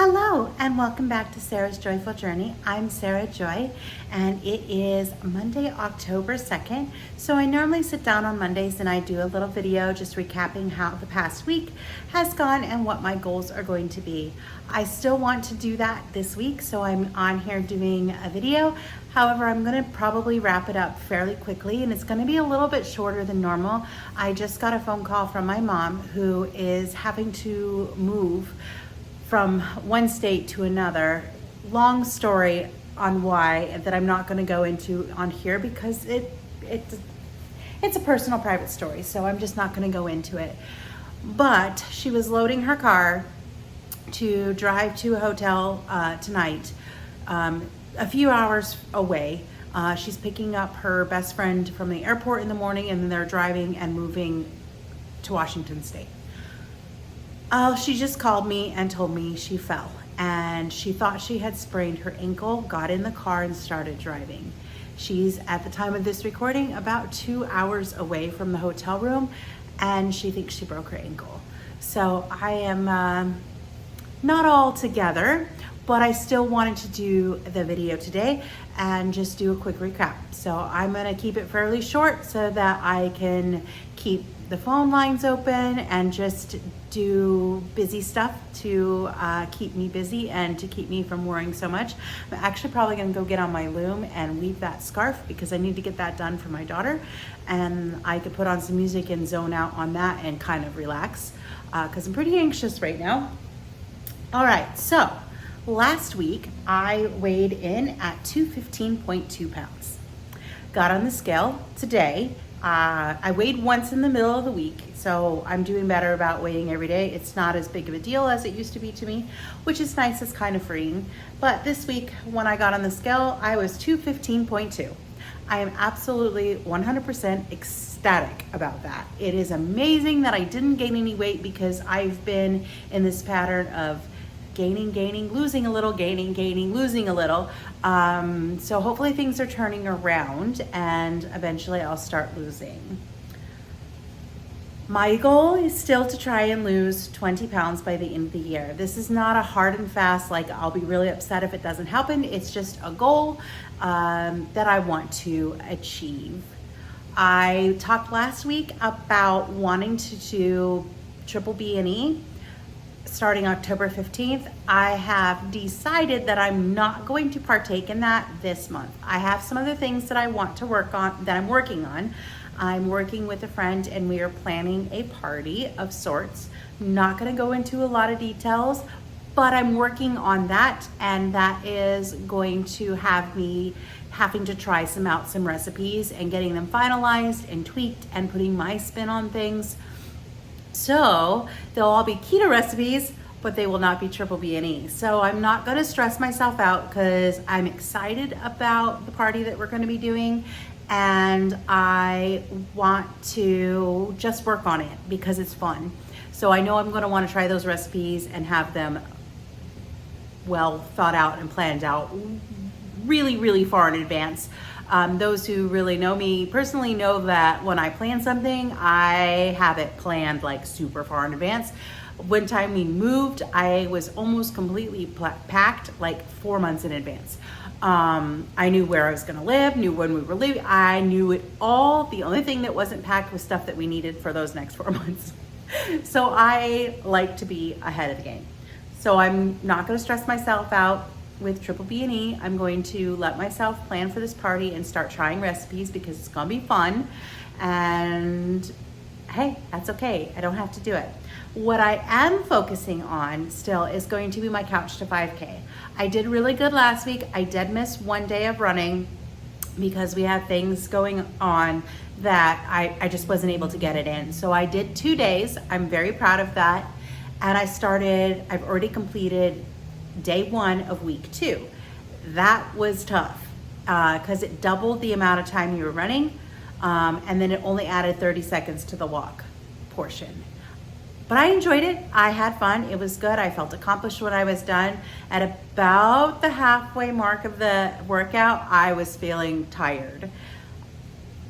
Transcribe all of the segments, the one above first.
Hello and welcome back to Sarah's Joyful Journey. I'm Sarah Joy and it is Monday, October 2nd. So I normally sit down on Mondays and I do a little video just recapping how the past week has gone and what my goals are going to be. I still want to do that this week, so I'm on here doing a video. However, I'm gonna probably wrap it up fairly quickly and it's gonna be a little bit shorter than normal. I just got a phone call from my mom who is having to move from one state to another. Long story on why that I'm not going to go into on here because it's a personal private story, so I'm just not going to go into it. But she was loading her car to drive to a hotel tonight, a few hours away. She's picking up her best friend from the airport in the morning, and then they're driving and moving to Washington State. She just called me and told me she fell and she thought she had sprained her ankle, got in the car and started driving. She's, at the time of this recording, about 2 hours away from the hotel room and she thinks she broke her ankle. So I am not all together, but I still wanted to do the video today and just do a quick recap. So I'm gonna keep it fairly short so that I can keep the phone lines open and just do busy stuff to keep me busy and to keep me from worrying so much. I'm actually probably gonna go get on my loom and weave that scarf because I need to get that done for my daughter, and I could put on some music and zone out on that and kind of relax because I'm pretty anxious right now. All right, so last week I weighed in at 215.2 pounds. Got on the scale today. I weighed once in the middle of the week, so I'm doing better about weighing every day. It's not as big of a deal as it used to be to me, which is nice. It's kind of freeing. But this week when I got on the scale, I was 215.2. I am absolutely 100% ecstatic about that. It is amazing that I didn't gain any weight because I've been in this pattern of gaining, losing a little, gaining, losing a little. So hopefully things are turning around and eventually I'll start losing. My goal is still to try and lose 20 pounds by the end of the year. This is not a hard and fast, like I'll be really upset if it doesn't happen. It's just a goal that I want to achieve. I talked last week about wanting to do triple B&E. Starting October 15th, I have decided that I'm not going to partake in that this month. I have some other things that I want to work on, that I'm working on. I'm working with a friend and we are planning a party of sorts. Not gonna go into a lot of details, but I'm working on that, and that is going to have me having to try some recipes and getting them finalized and tweaked and putting my spin on things. So they'll all be keto recipes, but they will not be triple B&E. So I'm not gonna stress myself out because I'm excited about the party that we're gonna be doing, and I want to just work on it because it's fun. So I know I'm gonna wanna try those recipes and have them well thought out and planned out really far in advance. Those who really know me personally know that when I plan something, I have it planned like super far in advance. One time we moved, I was almost completely packed like 4 months in advance. I knew where I was gonna live, knew when we were leaving, I knew it all. The only thing that wasn't packed was stuff that we needed for those next 4 months. So I like to be ahead of the game. So I'm not gonna stress myself out with triple B&E. I'm going to let myself plan for this party and start trying recipes because it's gonna be fun. And hey, that's okay. I don't have to do it. What I am focusing on still is going to be my couch to 5K. I did really good last week. I did miss one day of running because we had things going on that I just wasn't able to get it in. So I did 2 days. I'm very proud of that. And I've already completed day 1 of week 2. That was tough because it doubled the amount of time you were running, and then it only added 30 seconds to the walk portion. But I enjoyed it. I had fun. It was good. I felt accomplished when I was done. At about the halfway mark of the workout, I was feeling tired.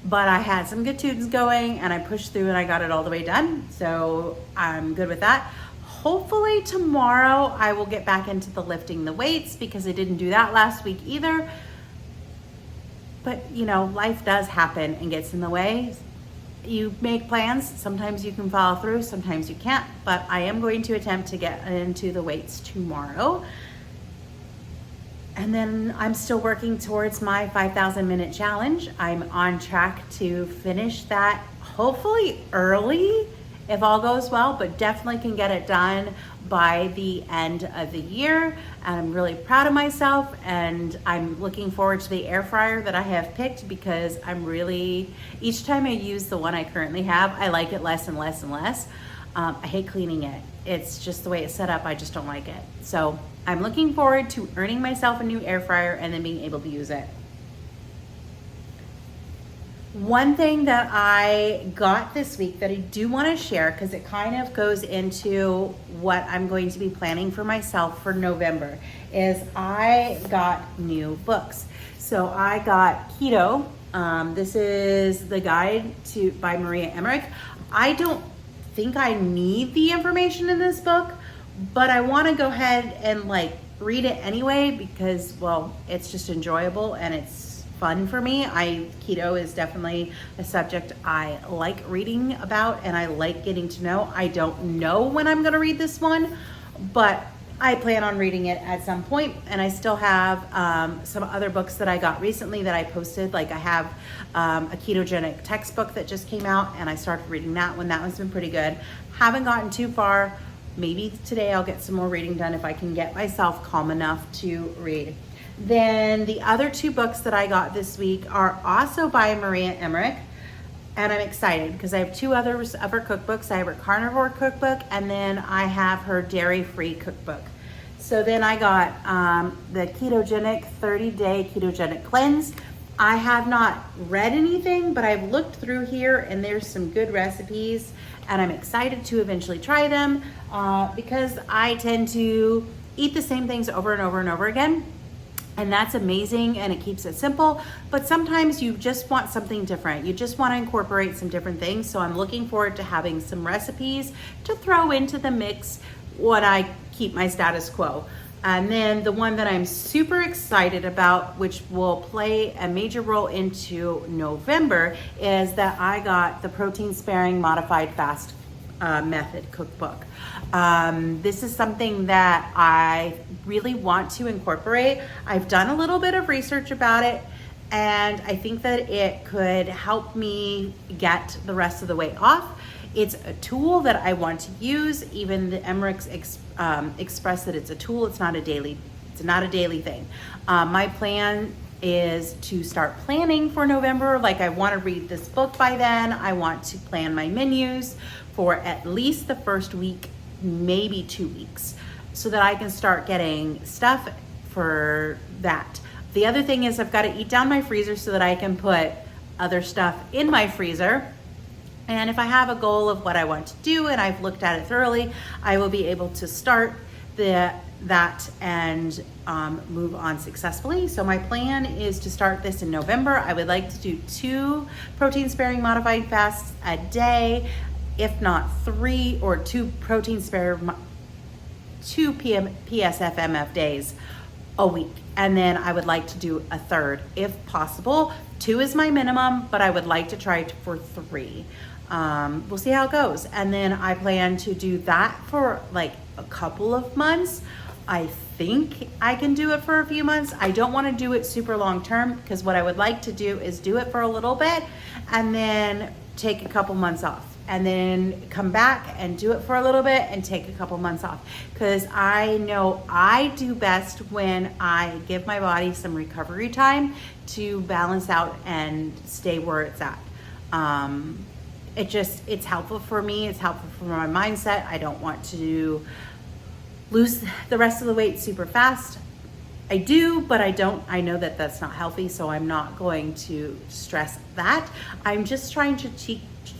But I had some good tunes going and I pushed through and I got it all the way done. So I'm good with that. hopefully tomorrow I will get back into the lifting the weights, because I didn't do that last week either. But you know, life does happen and gets in the way. You make plans, sometimes you can follow through, sometimes you can't, but I am going to attempt to get into the weights tomorrow. And then I'm still working towards my 5,000 minute challenge. I'm on track to finish that hopefully early if all goes well, but definitely can get it done by the end of the year. And I'm really proud of myself, and I'm looking forward to the air fryer that I have picked, because each time I use the one I currently have, I like it less and less and less. I hate cleaning it. It's just the way it's set up. I just don't like it. So I'm looking forward to earning myself a new air fryer and then being able to use it. One thing that I got this week that I do want to share, because it kind of goes into what I'm going to be planning for myself for November, is I got new books. So I got Keto. This is the guide by Maria Emmerich. I don't think I need the information in this book, but I want to go ahead and read it anyway, because, well, it's just enjoyable and it's fun for me. Keto is definitely a subject I like reading about and I like getting to know. I don't know when I'm going to read this one, but I plan on reading it at some point. And I still have some other books that I got recently that I posted. Like I have a ketogenic textbook that just came out, and I started reading that one. That one's been pretty good. Haven't gotten too far. Maybe today I'll get some more reading done if I can get myself calm enough to read. Then the other two books that I got this week are also by Maria Emmerich, and I'm excited because I have two others of her cookbooks. I have her carnivore cookbook, and then I have her dairy-free cookbook. So then I got the ketogenic 30-day ketogenic cleanse. I have not read anything, but I've looked through here and there's some good recipes, and I'm excited to eventually try them because I tend to eat the same things over and over and over again. And that's amazing, and it keeps it simple. But sometimes you just want something different. You just want to incorporate some different things. So I'm looking forward to having some recipes to throw into the mix when I keep my status quo. And then the one that I'm super excited about, which will play a major role into November, is that I got the protein sparing modified fast method cookbook. This is something that I really want to incorporate. I've done a little bit of research about it, and I think that it could help me get the rest of the weight off. It's a tool that I want to use. Even the Emmerichs express that it's a tool. It's not a daily thing. My plan is to start planning for November. Like, I want to read this book by then. I want to plan my menus for at least the first week, maybe 2 weeks, so that I can start getting stuff for that. The other thing is I've got to eat down my freezer so that I can put other stuff in my freezer. And if I have a goal of what I want to do and I've looked at it thoroughly, I will be able to start that and move on successfully. So my plan is to start this in November. I would like to do 2 protein sparing modified fasts a day, if not 3, or 2 protein sparing 2 PSFMF days a week. And then I would like to do a third if possible. 2 is my minimum, but I would like to try for 3. We'll see how it goes. And then I plan to do that for like a couple of months. I think I can do it for a few months. I don't want to do it super long term, because what I would like to do is do it for a little bit and then take a couple months off, and then come back and do it for a little bit and take a couple months off. Because I know I do best when I give my body some recovery time to balance out and stay where it's at. It's helpful for me. It's helpful for my mindset. I don't want to lose the rest of the weight super fast. I do, but I don't. I know that that's not healthy, so I'm not going to stress that. I'm just trying to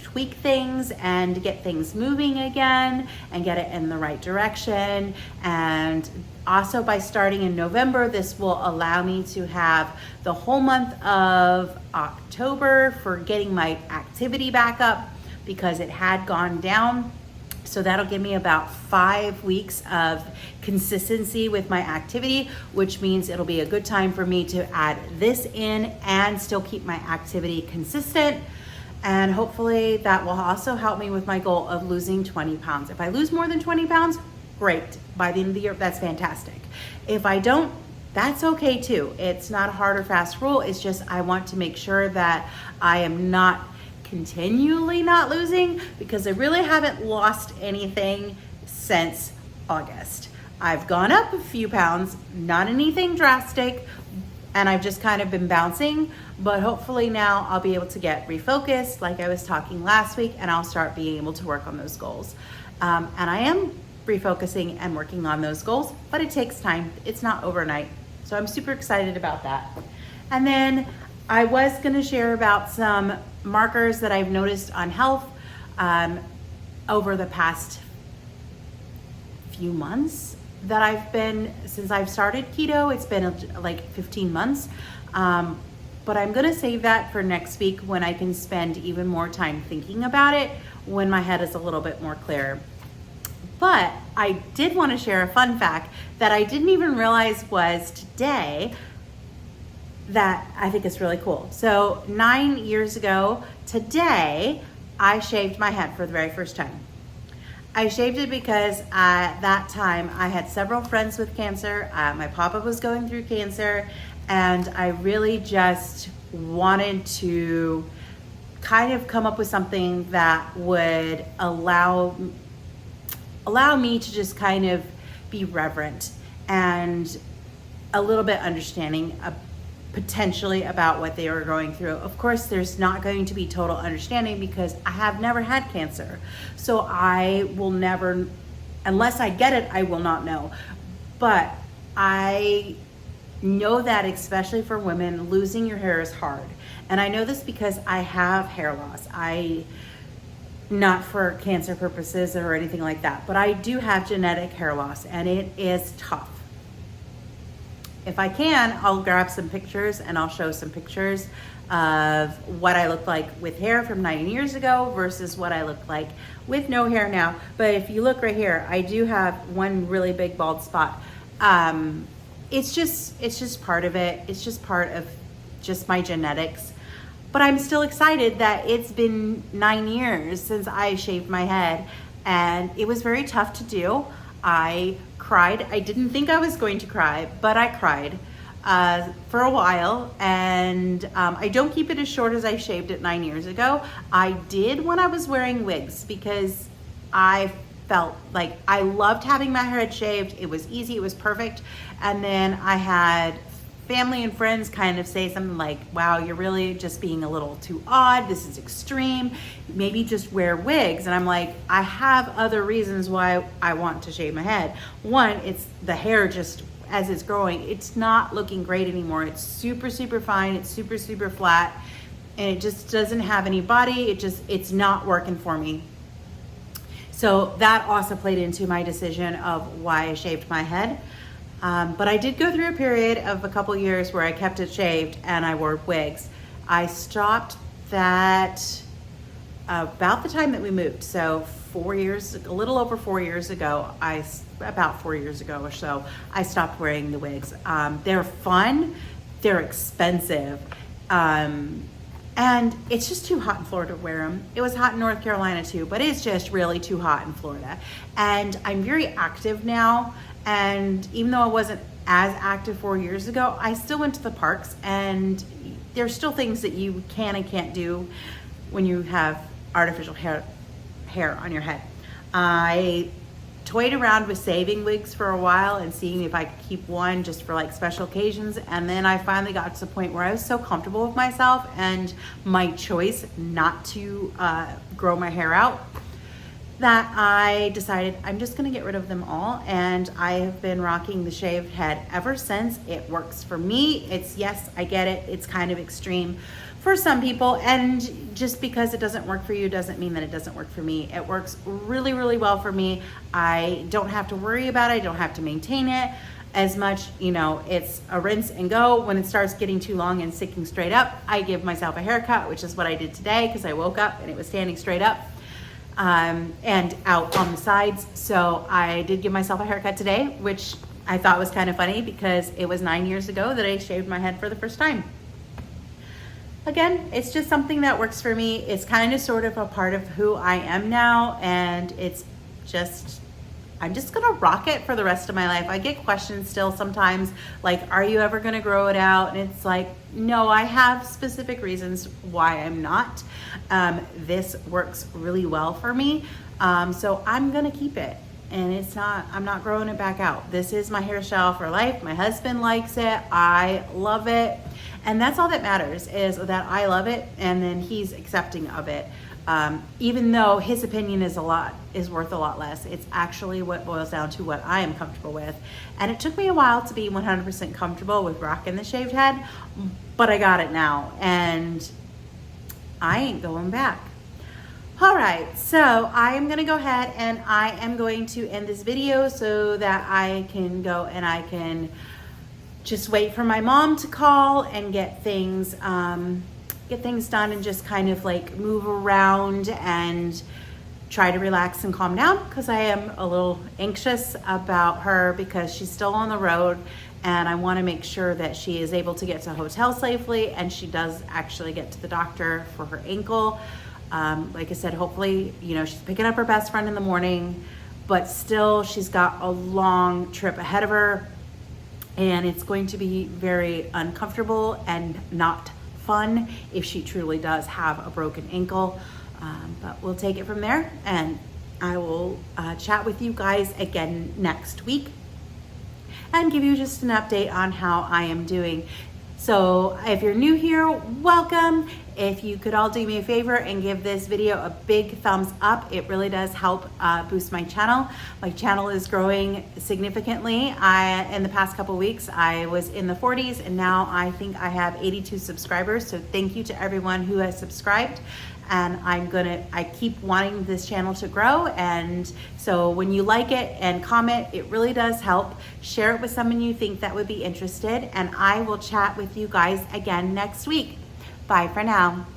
tweak things and get things moving again and get it in the right direction. And also, by starting in November, this will allow me to have the whole month of October for getting my activity back up, because it had gone down So that'll give me about 5 weeks of consistency with my activity, which means it'll be a good time for me to add this in and still keep my activity consistent. And hopefully that will also help me with my goal of losing 20 pounds. If I lose more than 20 pounds, great. By the end of the year, that's fantastic. If I don't, that's okay too. It's not a hard or fast rule. It's just I want to make sure that I am not continually not losing, because I really haven't lost anything since August. I've gone up a few pounds, not anything drastic, and I've just kind of been bouncing, but hopefully now I'll be able to get refocused like I was talking last week, and I'll start being able to work on those goals. And I am refocusing and working on those goals, but it takes time. It's not overnight. So I'm super excited about that. And then I was gonna share about some markers that I've noticed on health over the past few months that since I've started keto. It's been like 15 months, but I'm gonna save that for next week when I can spend even more time thinking about it, when my head is a little bit more clear. But I did wanna share a fun fact that I didn't even realize was today, that I think is really cool. So 9 years ago today, I shaved my head for the very first time. I shaved it because at that time I had several friends with cancer. My papa was going through cancer, and I really just wanted to kind of come up with something that would allow me to just kind of be reverent and a little bit understanding potentially about what they were going through. Of course, there's not going to be total understanding because I have never had cancer. So I will never, unless I get it, I will not know. But I know that especially for women, losing your hair is hard. And I know this because I have hair loss. Not for cancer purposes or anything like that, but I do have genetic hair loss, and it is tough. If I can, I'll grab some pictures and I'll show some pictures of what I look like with hair from 9 years ago versus what I look like with no hair now. But if you look right here, I do have one really big bald spot. It's just part of it. It's just part of just my genetics. But I'm still excited that it's been 9 years since I shaved my head, and it was very tough to do. I cried. I didn't think I was going to cry, but I cried for a while, and I don't keep it as short as I shaved it 9 years ago. I did when I was wearing wigs because I felt like I loved having my head shaved. It was easy, it was perfect. And then I had family and friends kind of say something like, wow, you're really just being a little too odd. This is extreme. Maybe just wear wigs. And I'm like, I have other reasons why I want to shave my head. One, it's the hair just as it's growing, it's not looking great anymore. It's super, super fine. It's super, super flat. And it just doesn't have any body. It's not working for me. So that also played into my decision of why I shaved my head. But I did go through a period of a couple years where I kept it shaved and I wore wigs. I stopped that about the time that we moved. So a little over 4 years ago, about 4 years ago or so, I stopped wearing the wigs. They're fun, they're expensive, and it's just too hot in Florida to wear them. It was hot in North Carolina too, but it's just really too hot in Florida. And I'm very active now. And even though I wasn't as active 4 years ago, I still went to the parks, and there's still things that you can and can't do when you have artificial hair on your head. I toyed around with saving wigs for a while and seeing if I could keep one just for like special occasions. And then I finally got to the point where I was so comfortable with myself and my choice not to grow my hair out that I decided I'm just gonna get rid of them all. And I have been rocking the shaved head ever since. It works for me. Yes, I get it. It's kind of extreme for some people. And just because it doesn't work for you doesn't mean that it doesn't work for me. It works really, really well for me. I don't have to worry about it. I don't have to maintain it as much. It's a rinse and go. When it starts getting too long and sticking straight up, I give myself a haircut, which is what I did today because I woke up and it was standing straight up. and out on the sides. So I did give myself a haircut today, which I thought was kind of funny because it was 9 years ago that I shaved my head for the first time. Again, it's just something that works for me. It's kind of sort of a part of who I am now, and it's just, I'm just gonna rock it for the rest of my life. I get questions still sometimes like, are you ever gonna grow it out? And it's like, no, I have specific reasons why I'm not. This works really well for me. So I'm gonna keep it. And I'm not growing it back out. This is my hairstyle for life. My husband likes it. I love it. And that's all that matters, is that I love it and then he's accepting of it. Even though his opinion is worth a lot less, it's actually what boils down to what I am comfortable with. And it took me a while to be 100% comfortable with rocking the shaved head, but I got it now and I ain't going back. All right, so I'm gonna go ahead and I am going to end this video so that I can go and I can just wait for my mom to call and get things done and just kind of like move around and try to relax and calm down, because I am a little anxious about her because she's still on the road and I want to make sure that she is able to get to a hotel safely and she does actually get to the doctor for her ankle. Like I said, hopefully, she's picking up her best friend in the morning, but still she's got a long trip ahead of her and it's going to be very uncomfortable and not fun if she truly does have a broken ankle. But we'll take it from there and I will chat with you guys again next week and give you just an update on how I am doing. So if you're new here, welcome. If you could all do me a favor and give this video a big thumbs up, it really does help boost my channel. My channel is growing significantly. In the past couple weeks, I was in the 40s and now I think I have 82 subscribers. So thank you to everyone who has subscribed. And I keep wanting this channel to grow. And so when you like it and comment, it really does help. Share it with someone you think that would be interested. And I will chat with you guys again next week. Bye for now.